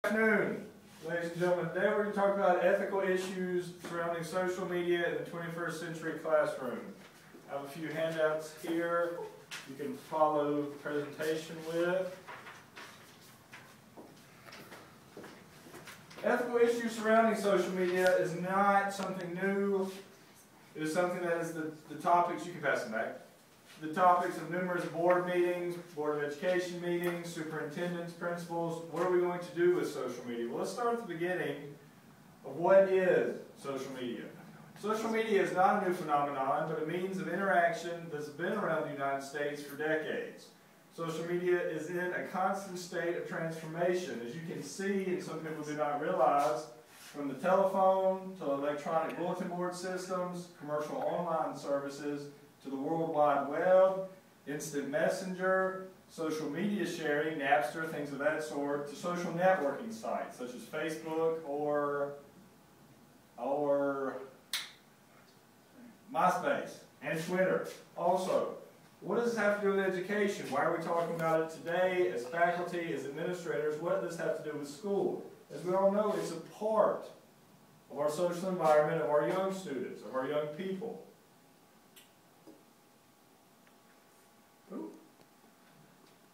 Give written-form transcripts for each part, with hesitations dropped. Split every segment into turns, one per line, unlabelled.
Good afternoon, ladies and gentlemen. Today we're going to talk about ethical issues surrounding social media in the 21st century classroom. I have a few handouts here you can follow the presentation with. Ethical issues surrounding social media is not something new. It is something that is the topics, you can pass them back, the topics of numerous board meetings, Board of Education meetings, superintendents, principals. What are we going to do with social media? Well, let's start at the beginning of what is social media. Social media is not a new phenomenon, but a means of interaction that's been around the United States for decades. Social media is in a constant state of transformation. As you can see, and some people do not realize, from the telephone to electronic bulletin board systems, commercial online services, to the World Wide Web, instant messenger, social media sharing, Napster, things of that sort, to social networking sites such as Facebook or MySpace and Twitter. Also, what does this have to do with education? Why are we talking about it today as faculty, as administrators? What does this have to do with school? As we all know, it's a part of our social environment, of our young students, of our young people.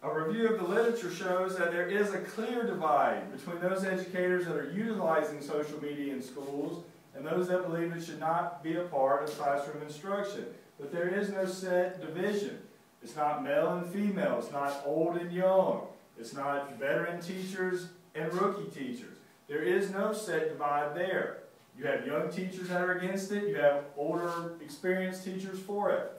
A review of the literature shows that there is a clear divide between those educators that are utilizing social media in schools and those that believe it should not be a part of classroom instruction. But there is no set division. It's not male and female. It's not old and young. It's not veteran teachers and rookie teachers. There is no set divide there. You have young teachers that are against it. You have older, experienced teachers for it.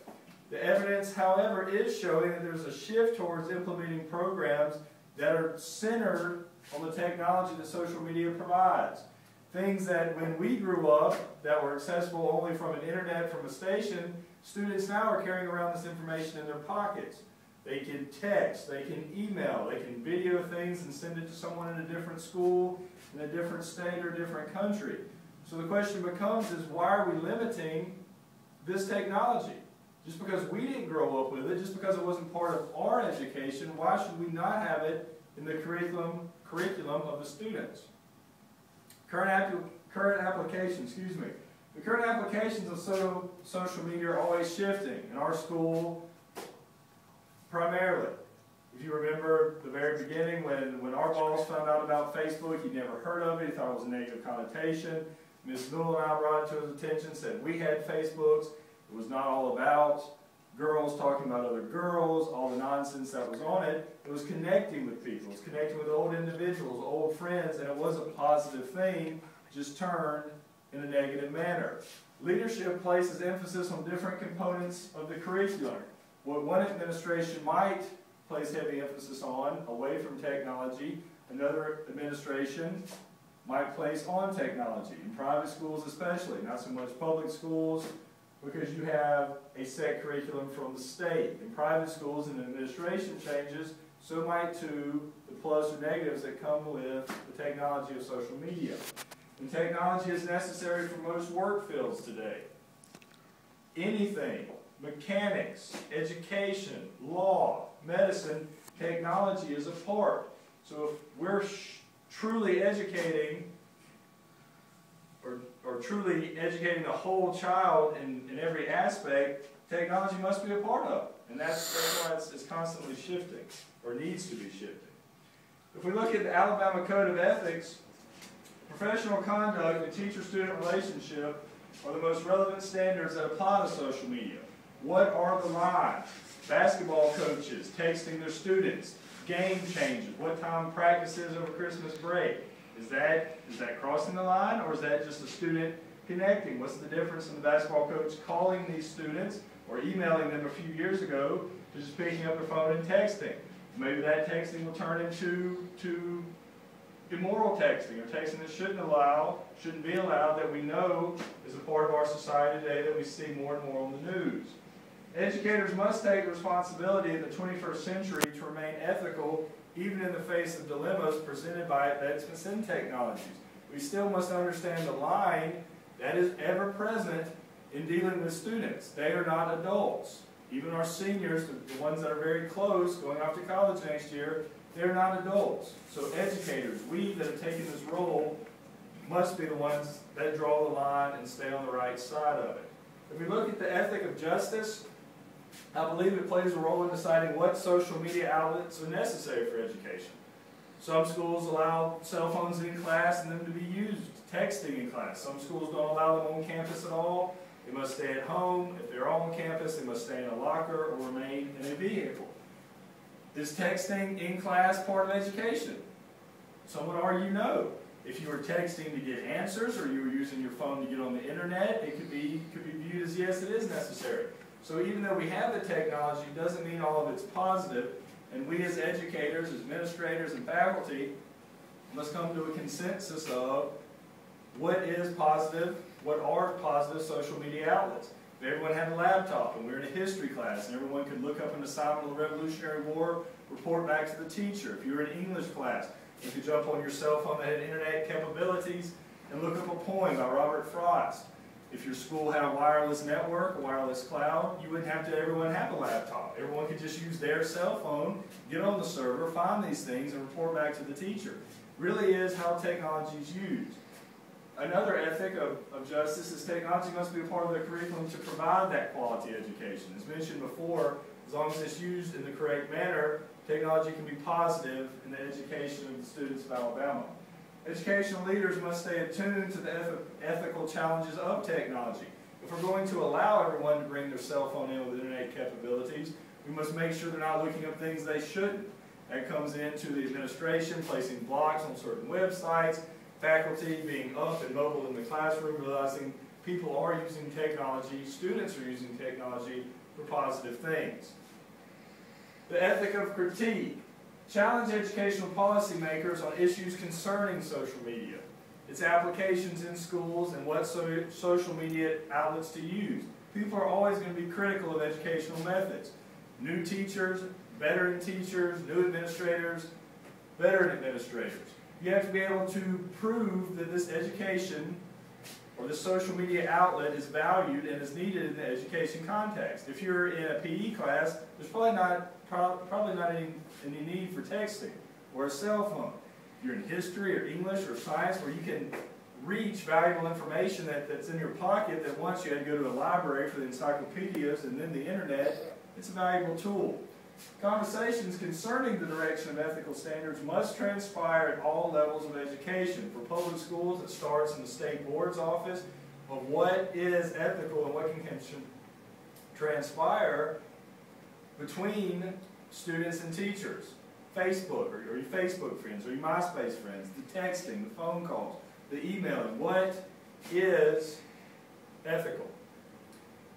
The evidence, however, is showing that there's a shift towards implementing programs that are centered on the technology that social media provides. Things that when we grew up that were accessible only from an internet, from a station, students now are carrying around this information in their pockets. They can text, they can email, they can video things and send it to someone in a different school, in a different state or different country. So the question becomes is why are we limiting this technology? Just because we didn't grow up with it, just because it wasn't part of our education, why should we not have it in the curriculum of the students? Current applications, The current applications of social media are always shifting. In our school, primarily. If you remember the very beginning when our boss found out about Facebook, he'd never heard of it, he thought it was a negative connotation. Ms. Newell and I brought it to his attention, said we had Facebooks. It was not all about girls talking about other girls, all the nonsense that was on it. It was connecting with people. It was connecting with old individuals, old friends, and it was a positive thing, just turned in a negative manner. Leadership places emphasis on different components of the curriculum. What one administration might place heavy emphasis on, away from technology, another administration might place on technology. In private schools especially, not so much public schools, because you have a set curriculum from the state. In private schools, and administration changes, so might too the plus or negatives that come with the technology of social media. And technology is necessary for most work fields today. Anything, mechanics, education, law, medicine, technology is a part. So if we're truly educating or truly educating the whole child in every aspect, technology must be a part of. And that's why it's constantly shifting, or needs to be shifting. If we look at the Alabama Code of Ethics, professional conduct and teacher-student relationship are the most relevant standards that apply to social media. What are the lines? Basketball coaches texting their students, game changes, what time practice is over Christmas break. Is that crossing the line, or is that just a student connecting? What's the difference in the basketball coach calling these students or emailing them a few years ago to just picking up their phone and texting? Maybe that texting will turn into immoral texting, or texting that shouldn't be allowed, that we know is a part of our society today that we see more and more on the news. Educators must take responsibility in the 21st century to remain ethical even in the face of dilemmas presented by advancements in technologies. We still must understand the line that is ever present in dealing with students. They are not adults. Even our seniors, the ones that are very close, going off to college next year, They're not adults. So educators, we that have taken this role, must be the ones that draw the line and stay on the right side of it. If we look at the ethic of justice, I believe it plays a role in deciding what social media outlets are necessary for education. Some schools allow cell phones in class and them to be used, texting in class. Some schools don't allow them on campus at all. They must stay at home. If they're on campus, they must stay in a locker or remain in a vehicle. Is texting in class part of education? Some would argue no. If you were texting to get answers or you were using your phone to get on the internet, it could be viewed as yes, it is necessary. So even though we have the technology, it doesn't mean all of it's positive. And we as educators, as administrators and faculty, must come to a consensus of what is positive, what are positive social media outlets. If everyone had a laptop and we were in a history class and everyone could look up an assignment of the Revolutionary War, report back to the teacher. If you were in English class, you could jump on your cell phone that had internet capabilities and look up a poem by Robert Frost. If your school had a wireless network, a wireless cloud, you wouldn't have to everyone have a laptop. Everyone could just use their cell phone, get on the server, find these things, and report back to the teacher. Really is how technology is used. Another ethic of justice is technology must be a part of the curriculum to provide that quality education. As mentioned before, as long as it's used in the correct manner, technology can be positive in the education of the students of Alabama. Educational leaders must stay attuned to the ethical challenges of technology. If we're going to allow everyone to bring their cell phone in with internet capabilities, we must make sure they're not looking up things they shouldn't. That comes into the administration placing blocks on certain websites, faculty being up and mobile in the classroom, realizing people are using technology, students are using technology for positive things. The ethic of critique. Challenge educational policymakers on issues concerning social media, its applications in schools, and what social media outlets to use. People are always going to be critical of educational methods. New teachers, veteran teachers, new administrators, veteran administrators. You have to be able to prove that this education or this social media outlet is valued and is needed in the education context. If you're in a PE class, there's probably not any need for texting or a cell phone. If you're in history or English or science where you can reach valuable information that's in your pocket that once you had to go to a library for the encyclopedias and then the internet, it's a valuable tool. Conversations concerning the direction of ethical standards must transpire at all levels of education. For public schools, it starts in the state board's office of what is ethical and what can transpire between students and teachers. Facebook, or your Facebook friends, or your MySpace friends, the texting, the phone calls, the emailing. What is ethical?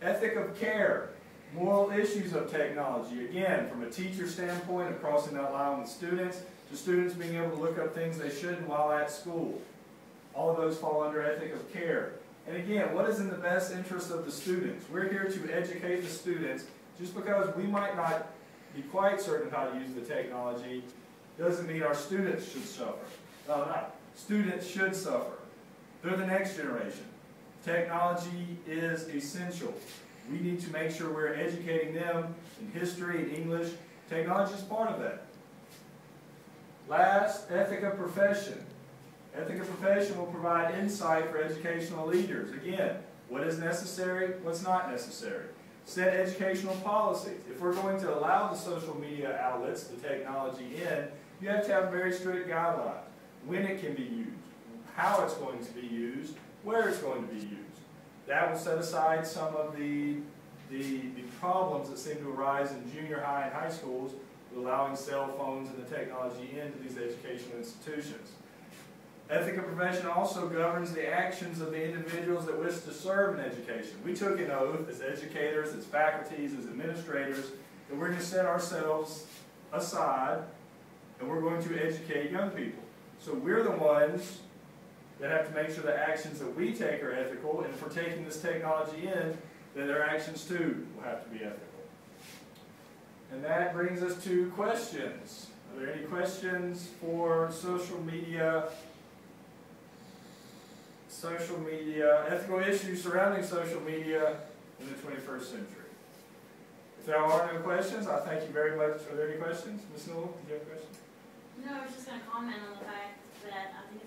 Ethic of care. Moral issues of technology. Again, from a teacher standpoint of crossing that line with students, to students being able to look up things they shouldn't while at school. All of those fall under ethic of care. And again, what is in the best interest of the students? We're here to educate the students. Just because we might not be quite certain how to use the technology doesn't mean our students should suffer. No. Students should suffer. They're the next generation. Technology is essential. We need to make sure we're educating them in history and English. Technology is part of that. Last, ethic of profession. Ethic of profession will provide insight for educational leaders. Again, what is necessary, what's not necessary. Set educational policies. If we're going to allow the social media outlets, the technology in, you have to have very strict guidelines. When it can be used, how it's going to be used, where it's going to be used. That will set aside some of the problems that seem to arise in junior high and high schools with allowing cell phones and the technology into these educational institutions. Ethic of profession also governs the actions of the individuals that wish to serve in education. We took an oath as educators, as faculties, as administrators, that we're going to set ourselves aside and we're going to educate young people. So we're the ones that have to make sure the actions that we take are ethical, and if we're taking this technology in, then their actions too will have to be ethical. And that brings us to questions. Are there any questions for social media, ethical issues surrounding social media in the 21st century? If there are no questions, I thank you very much. Are there any questions? Ms. Newell, did you have a question?
No, I was just gonna comment on the fact that I think it's